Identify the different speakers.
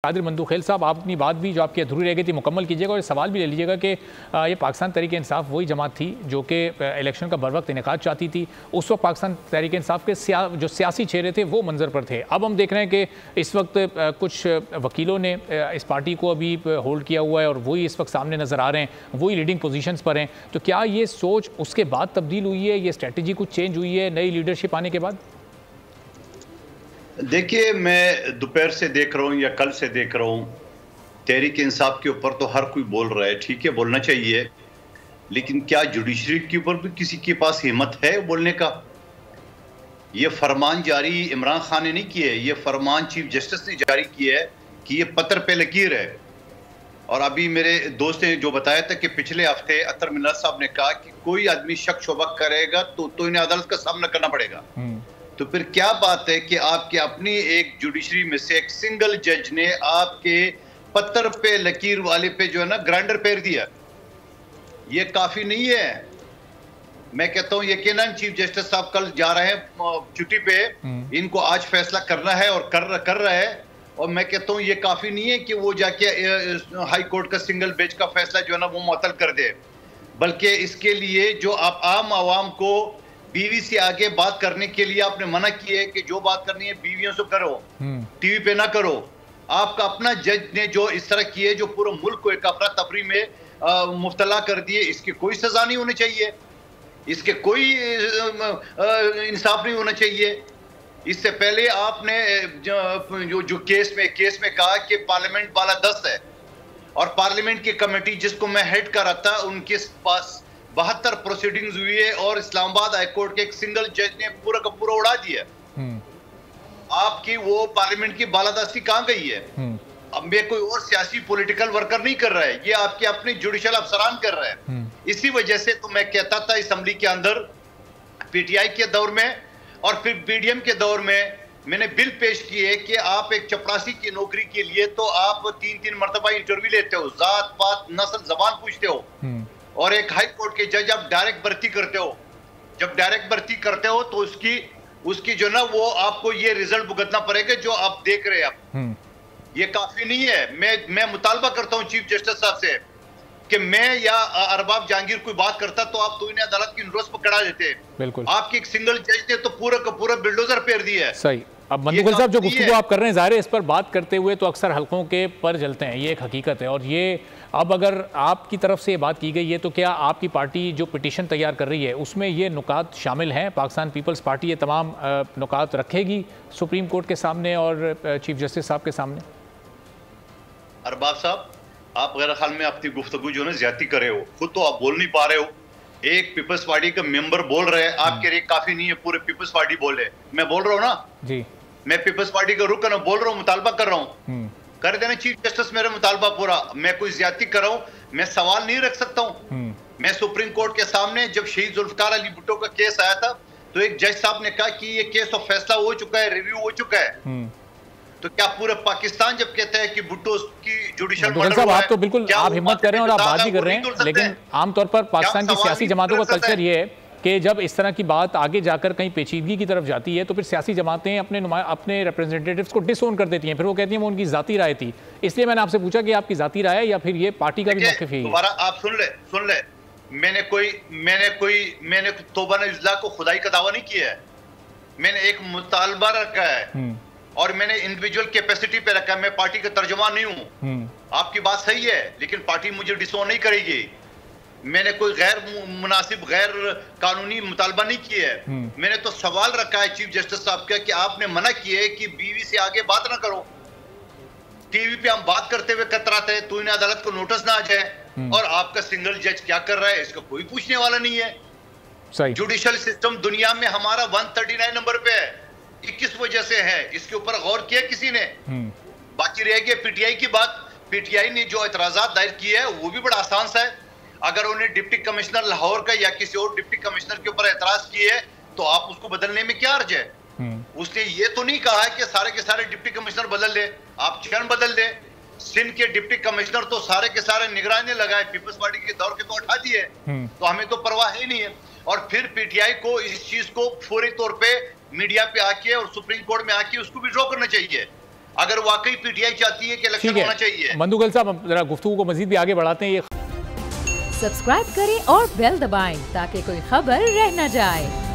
Speaker 1: कादिर मंदूखेल साहब, आप अपनी बात भी जो आपकी अधूरी रह गई थी मुकम्मल कीजिएगा और सवाल भी ले लीजिएगा कि ये पाकिस्तान तहरीक इंसाफ वही जमात थी जो कि इलेक्शन का बर वक्त इनेकाद चाहती थी। उस वक्त पाकिस्तान तहरीक इंसाफ के जो सियासी चेहरे थे वो मंजर पर थे। अब हम देख रहे हैं कि इस वक्त कुछ वकीलों ने इस पार्टी को अभी होल्ड किया हुआ है और वही इस वक्त सामने नज़र आ रहे हैं, वही लीडिंग पोजीशंस पर हैं। तो क्या ये सोच उसके बाद तब्दील हुई है, ये स्ट्रेटजी कुछ चेंज हुई है नई लीडरशिप आने के बाद?
Speaker 2: देखिए, मैं दोपहर से देख रहा हूँ या कल से देख रहा हूँ, तहरीक इंसाफ के ऊपर तो हर कोई बोल रहा है, ठीक है, बोलना चाहिए, लेकिन क्या जुडिशरी के ऊपर भी किसी के पास हिम्मत है बोलने का? ये फरमान जारी इमरान खान ने नहीं किया है, ये फरमान चीफ जस्टिस ने जारी किया है कि ये पत्थर पे लकीर है। और अभी मेरे दोस्त ने जो बताया था कि पिछले हफ्ते अतर मिन्नात साहब ने कहा कि कोई आदमी शक शुबा करेगा तो इन्हें अदालत का सामना करना पड़ेगा। तो फिर क्या बात है कि आपके अपनी एक जुडिशरी में से एक सिंगल जज ने आपके पत्थर पे लकीर वाले पे जो है ना ग्राइंडर फेर दिया? ये काफी नहीं है। मैं कहता हूं यकीनन चीफ जस्टिस साहब कल जा रहे हैं छुट्टी पे, इनको आज फैसला करना है और कर रहा है। और मैं कहता हूं ये काफी नहीं है कि वो जाके हाई कोर्ट का सिंगल बेंच का फैसला जो है ना वो मुअत्तल कर दे, बल्कि इसके लिए जो आप आम आवाम को बीवी से आगे बात करने के लिए आपने मना किया है कि जो बात करनी है बीवियों से करो, टीवी पे ना करो। आपका अपना जज ने जो इस तरह किए, जो पूरे मुल्क को एक अफरा तफरी में मुब्तला कर दिए, इसकी कोई सजा नहीं होनी चाहिए, इसके कोई इंसाफ नहीं होना चाहिए। इससे पहले आपने जो केस में कहा कि पार्लियामेंट वाला 10 है और पार्लियामेंट की कमेटी जिसको मैं हेड कर रहा था उनके पास 72 प्रोसीडिंग्स हुई है और इस्लामाबाद हाई कोर्ट के एक सिंगल जज ने पूरा का पूरा उड़ा दिया। आपकी वो पार्लियामेंट की बालादस्ती कहां गई है? अब मैं कोई और सियासी पॉलिटिकल वर्कर नहीं कर रहा है, ये आपके अपने जुडिशल अफसरान कर रहे हैं। इसी वजह से तो मैं कहता था असेंबली के अंदर पीटीआई के दौर में और फिर बीडीएम के दौर में मैंने बिल पेश किए कि आप एक चपरासी की नौकरी के लिए तो आप 3-3 मरतबा इंटरव्यू लेते हो, जात पात नस्ल जबान पूछते हो, और एक हाई कोर्ट के जज आप डायरेक्ट भर्ती करते हो। जब डायरेक्ट भर्ती करते हो तो उसकी जो ना वो आपको ये रिजल्ट भुगतना पड़ेगा जो आप देख रहे हैं। आप ये काफी नहीं है। मैं मुतालबा करता हूं चीफ जस्टिस साहब से कि मैं या अरबाब जहांगीर कोई बात करता तो आप तो इन्हें अदालत की नोटिस पर करा देते।
Speaker 1: बिल्कुल,
Speaker 2: आपके एक सिंगल जज ने तो पूरा का पूरा बिल्डोजर फेर दिया है।
Speaker 1: सही। अब मंदूखेल साहब, जो गुफ्तगू आप कर रहे हैं, ज़ाहिर है इस पर बात करते हुए तो अक्सर हल्कों के पर जलते हैं, ये एक हकीकत है। और ये अब अगर आपकी तरफ से ये बात की गई है तो क्या आपकी पार्टी जो पिटीशन तैयार कर रही है उसमें ये नुकात शामिल हैं? पाकिस्तान पीपल्स पार्टी ये तमाम नुकात रखेगी सुप्रीम कोर्ट के सामने और चीफ जस्टिस साहब के सामने?
Speaker 2: अरबाब साहब, आप मेरे ख्याल में अपनी गुफ्तगू जो है ज्यादा कर रहे हो, खुद तो आप बोल नहीं पा रहे हो। एक पीपल्स पार्टी का मेंबर बोल रहे हैं, आपके लिए काफी नहीं है पूरे पीपल्स पार्टी बोले। मैं बोल रहा हूँ ना
Speaker 1: जी, मैं
Speaker 2: पीपल्स पार्टी का रुख बोल रहा हूँ, मुतालबा कर रहा हूँ, कर देना चीफ जस्टिस मेरा मुतालबा पूरा। मैं कोई ज्यादती कर रहा हूँ, मैं सवाल नहीं रख सकता हूँ। मैं सुप्रीम कोर्ट के सामने जब शहीद जुल्फकार अली भुट्टो का केस आया था तो एक जज साहब ने कहा कि ये केस तो फैसला हो चुका है, रिव्यू हो चुका है। तो क्या पूरे पाकिस्तान जब कहता है कि भुट्टो की जुडिशियल मर्डर हुआ है,
Speaker 1: आप तो बिल्कुल आप हिम्मत कर रहे हैं और आप बात भी कर रहे हैं, लेकिन आमतौर पर पाकिस्तान की सियासी जमातों का कल्चर ये है कि जब इस तरह की बात आगे जाकर कहीं पेचीदगी की तरफ जाती है तो फिर सियासी जमातें अपने रिप्रेजेंटेटिव्स को डिसोन कर देती हैं, फिर वो कहती हैं वो उनकी जाती राय थी। इसलिए मैंने आपसे पूछा कि आपकी जाती राय है या फिर ये पार्टी का भी मौक़िफ़ है?
Speaker 2: दोबारा आप सुन ले, मैंने तौबा इज़्ला को खुदाई का दावा नहीं किया है। मैंने एक मुतालबा रखा है और मैंने इंडिविजुअल कैपेसिटी पे रखा है। मैं पार्टी का तर्जुमा नहीं हूं। आपकी बात सही है, लेकिन पार्टी मुझे डिसोन नहीं करेगी। मैंने कोई गैर मुनासिब गैर कानूनी मुतालबा नहीं किया है। मैंने तो सवाल रखा है चीफ जस्टिस साहब का कि आपने मना किया है कि बीवी से आगे बात ना करो, टीवी पे हम बात करते हुए कतराते हैं तो इन्हें अदालत को नोटिस ना आ जाए, और आपका सिंगल जज क्या कर रहा है इसका कोई पूछने वाला नहीं है। सही। जुडिशियल सिस्टम दुनिया में हमारा 139 नंबर पे है, 21 वजह से है, इसके ऊपर गौर किया किसी ने? बाकी रह गया पीटीआई की बात। पीटीआई ने जो एतराजात दायर किए है वो भी बड़ा आसान सा है। अगर उन्हें डिप्टी कमिश्नर लाहौर का या किसी और डिप्टी कमिश्नर के ऊपर एतराज किए है तो आप उसको बदलने में क्या अर्ज है? उसने ये तो नहीं कहा है कि सारे के सारे डिप्टी कमिश्नर बदल दे, आप चयन बदल दे। सिंध के डिप्टी कमिश्नर तो सारे के सारे निगरानी लगाए, पीपल्स पार्टी के दौर के तो हटा दिए, तो हमें तो परवाह ही नहीं है। और फिर पीटीआई को इस चीज को फौरी तौर पे मीडिया पे आके और सुप्रीम कोर्ट में आके उसको विड्रॉ करना चाहिए। अगर वाकई पीटीआई चाहती है कि इलेक्शन होना चाहिए।
Speaker 1: मंदुगल साहब, जरा गुफ्तगू को मजीद भी आगे बढ़ाते हैं।
Speaker 3: सब्सक्राइब करें और बेल दबाएं ताकि कोई खबर रह न जाए।